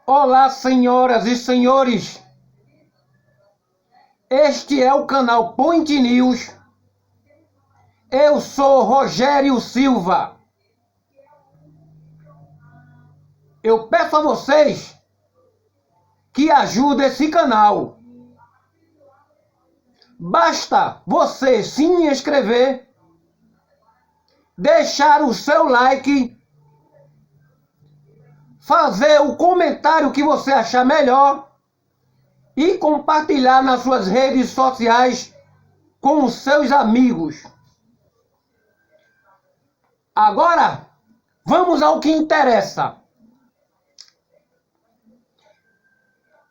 Olá, senhoras e senhores. Este é o canal Point News. Eu sou Rogério Silva. Eu peço a vocês que ajudem esse canal. Basta você se inscrever, deixar o seu like, fazer o comentário que você achar melhor e compartilhar nas suas redes sociais com os seus amigos. Agora, vamos ao que interessa.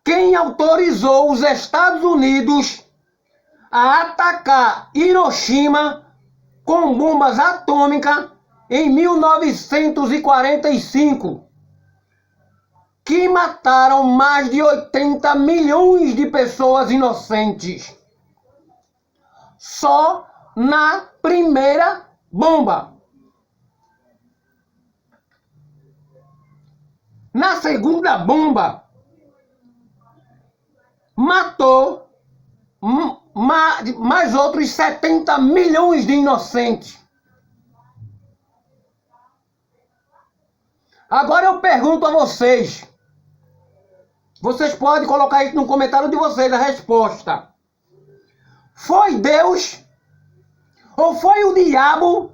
Quem autorizou os Estados Unidos a atacar Hiroshima com bombas atômicas em 1945, que mataram mais de 80 milhões de pessoas inocentes, só na primeira bomba. Na segunda bomba, matou mais outros 70 milhões de inocentes. Agora eu pergunto a vocês. Vocês podem colocar isso no comentário de vocês, a resposta. Foi Deus ou foi o diabo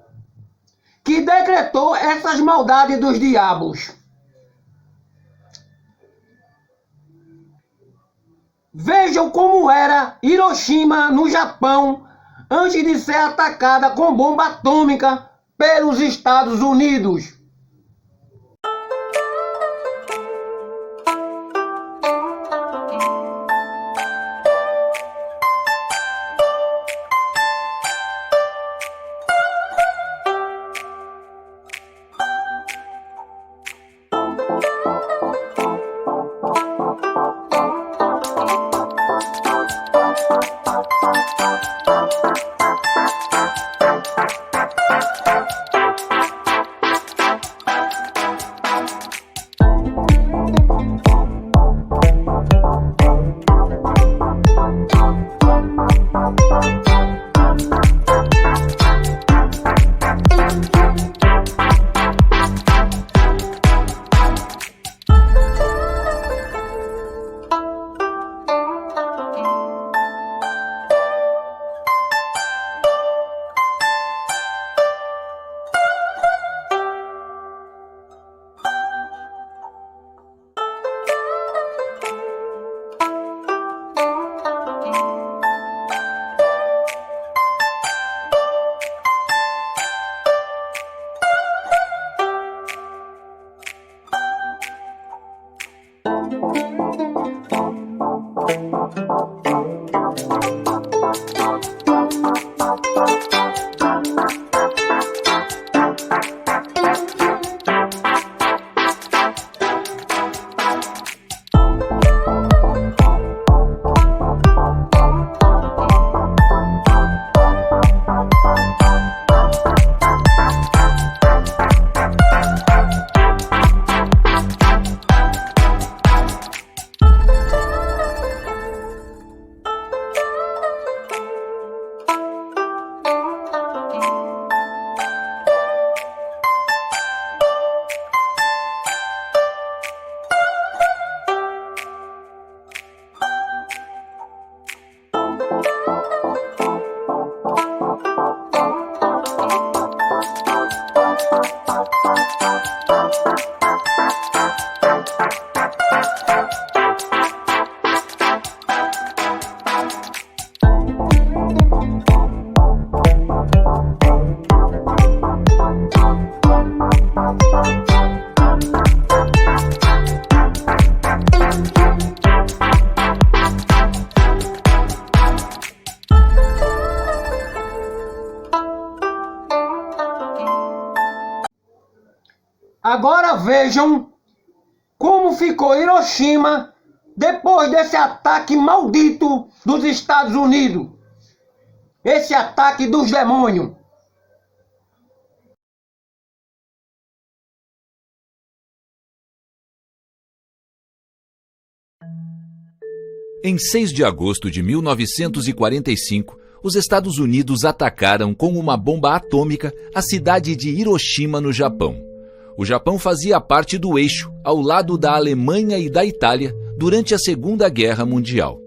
que decretou essas maldades dos diabos? Vejam como era Hiroshima, no Japão, antes de ser atacada com bomba atômica pelos Estados Unidos. Agora vejam como ficou Hiroshima depois desse ataque maldito dos Estados Unidos. Esse ataque dos demônios. Em 6 de agosto de 1945, os Estados Unidos atacaram com uma bomba atômica a cidade de Hiroshima, no Japão. O Japão fazia parte do eixo, ao lado da Alemanha e da Itália, durante a Segunda Guerra Mundial.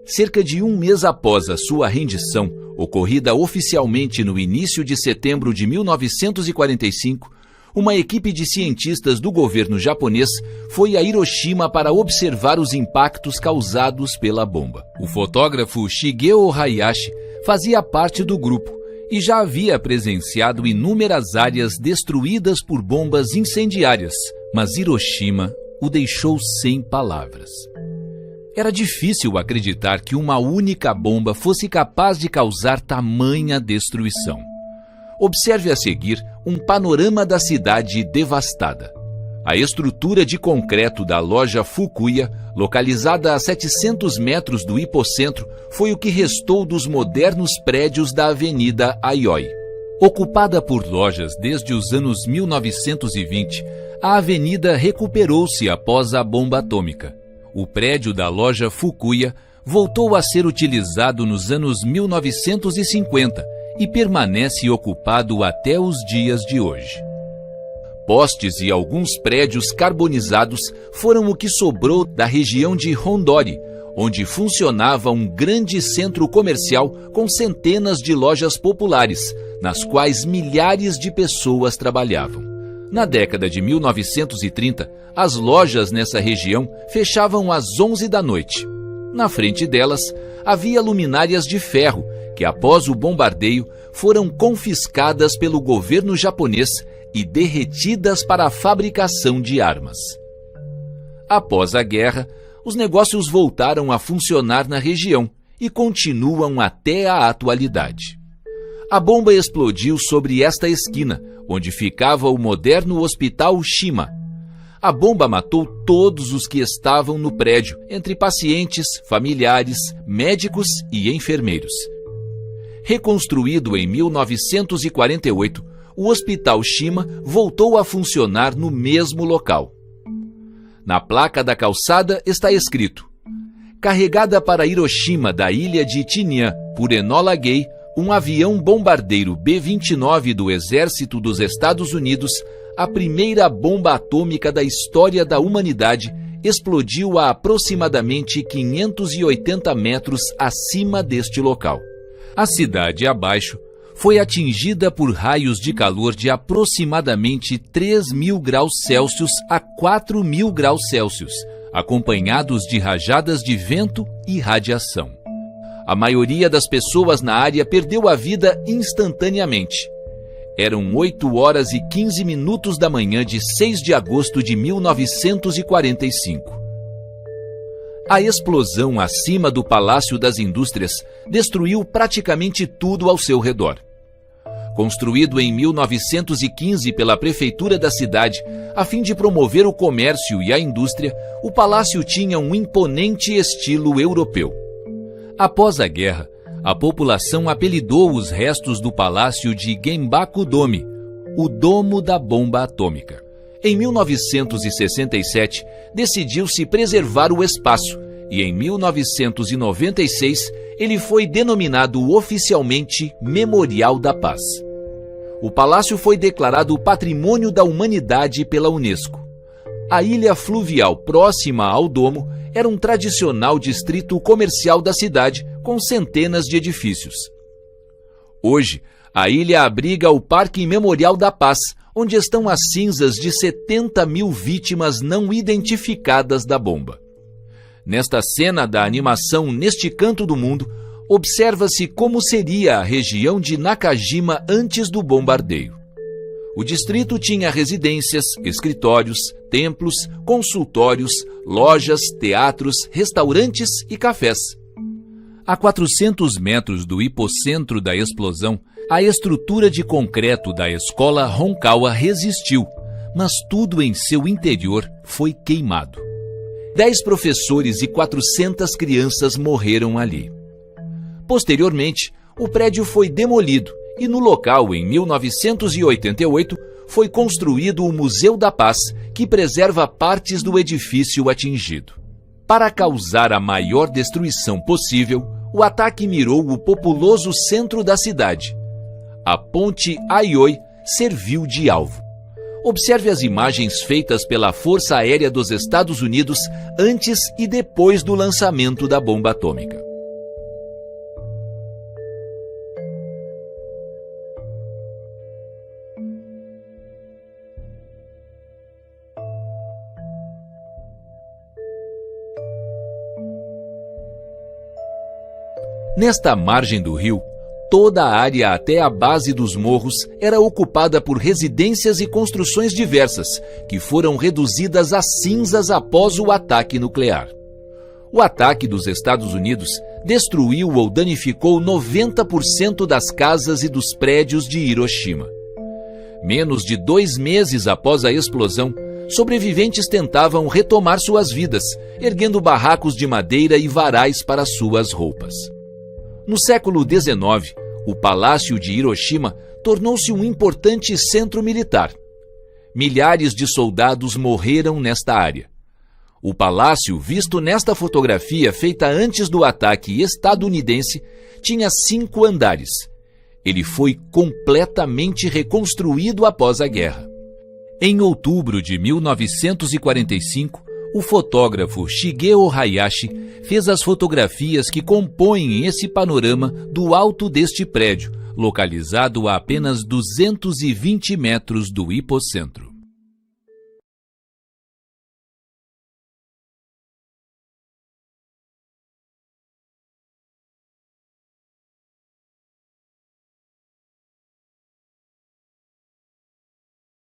Cerca de um mês após a sua rendição, ocorrida oficialmente no início de setembro de 1945, uma equipe de cientistas do governo japonês foi a Hiroshima para observar os impactos causados pela bomba. O fotógrafo Shigeo Hayashi fazia parte do grupo e já havia presenciado inúmeras áreas destruídas por bombas incendiárias, mas Hiroshima o deixou sem palavras. Era difícil acreditar que uma única bomba fosse capaz de causar tamanha destruição. Observe a seguir um panorama da cidade devastada. A estrutura de concreto da loja Fukuya, localizada a 700 metros do hipocentro, foi o que restou dos modernos prédios da Avenida Aioi. Ocupada por lojas desde os anos 1920, a avenida recuperou-se após a bomba atômica. O prédio da loja Fukuya voltou a ser utilizado nos anos 1950 e permanece ocupado até os dias de hoje. Postes e alguns prédios carbonizados foram o que sobrou da região de Hondori, onde funcionava um grande centro comercial com centenas de lojas populares, nas quais milhares de pessoas trabalhavam. Na década de 1930, as lojas nessa região fechavam às 11 da noite. Na frente delas, havia luminárias de ferro, que após o bombardeio foram confiscadas pelo governo japonês e derretidas para a fabricação de armas. Após a guerra, os negócios voltaram a funcionar na região e continuam até a atualidade. A bomba explodiu sobre esta esquina, onde ficava o moderno Hospital Shima. A bomba matou todos os que estavam no prédio, entre pacientes, familiares, médicos e enfermeiros. Reconstruído em 1948, o Hospital Shima voltou a funcionar no mesmo local. Na placa da calçada está escrito: carregada para Hiroshima da ilha de Tinian por Enola Gay, um avião bombardeiro B-29 do Exército dos Estados Unidos, a primeira bomba atômica da história da humanidade, explodiu a aproximadamente 580 metros acima deste local. A cidade abaixo foi atingida por raios de calor de aproximadamente 3.000 graus Celsius a 4.000 graus Celsius, acompanhados de rajadas de vento e radiação. A maioria das pessoas na área perdeu a vida instantaneamente. Eram 8 horas e 15 minutos da manhã de 6 de agosto de 1945. A explosão acima do Palácio das Indústrias destruiu praticamente tudo ao seu redor. Construído em 1915 pela prefeitura da cidade, a fim de promover o comércio e a indústria, o palácio tinha um imponente estilo europeu. Após a guerra, a população apelidou os restos do palácio de Genbaku-dome, o domo da bomba atômica. Em 1967, decidiu-se preservar o espaço e em 1996 ele foi denominado oficialmente Memorial da Paz. O palácio foi declarado Patrimônio da Humanidade pela Unesco. A ilha fluvial próxima ao domo era um tradicional distrito comercial da cidade com centenas de edifícios. Hoje, a ilha abriga o Parque Memorial da Paz, onde estão as cinzas de 70.000 vítimas não identificadas da bomba. Nesta cena da animação Neste Canto do Mundo, observa-se como seria a região de Nakajima antes do bombardeio. O distrito tinha residências, escritórios, templos, consultórios, lojas, teatros, restaurantes e cafés. A 400 metros do hipocentro da explosão, a estrutura de concreto da escola Honkawa resistiu, mas tudo em seu interior foi queimado. 10 professores e 400 crianças morreram ali. Posteriormente, o prédio foi demolido e no local, em 1988, foi construído o Museu da Paz, que preserva partes do edifício atingido. Para causar a maior destruição possível, o ataque mirou o populoso centro da cidade. A ponte Aioi serviu de alvo. Observe as imagens feitas pela Força Aérea dos Estados Unidos antes e depois do lançamento da bomba atômica. Nesta margem do rio, toda a área até a base dos morros era ocupada por residências e construções diversas, que foram reduzidas a cinzas após o ataque nuclear. O ataque dos Estados Unidos destruiu ou danificou 90% das casas e dos prédios de Hiroshima. Menos de 2 meses após a explosão, sobreviventes tentavam retomar suas vidas, erguendo barracos de madeira e varais para suas roupas. No século XIX, o Palácio de Hiroshima tornou-se um importante centro militar. Milhares de soldados morreram nesta área. O palácio, visto nesta fotografia feita antes do ataque estadunidense, tinha 5 andares. Ele foi completamente reconstruído após a guerra. Em outubro de 1945, o fotógrafo Shigeo Hayashi fez as fotografias que compõem esse panorama do alto deste prédio, localizado a apenas 220 metros do hipocentro.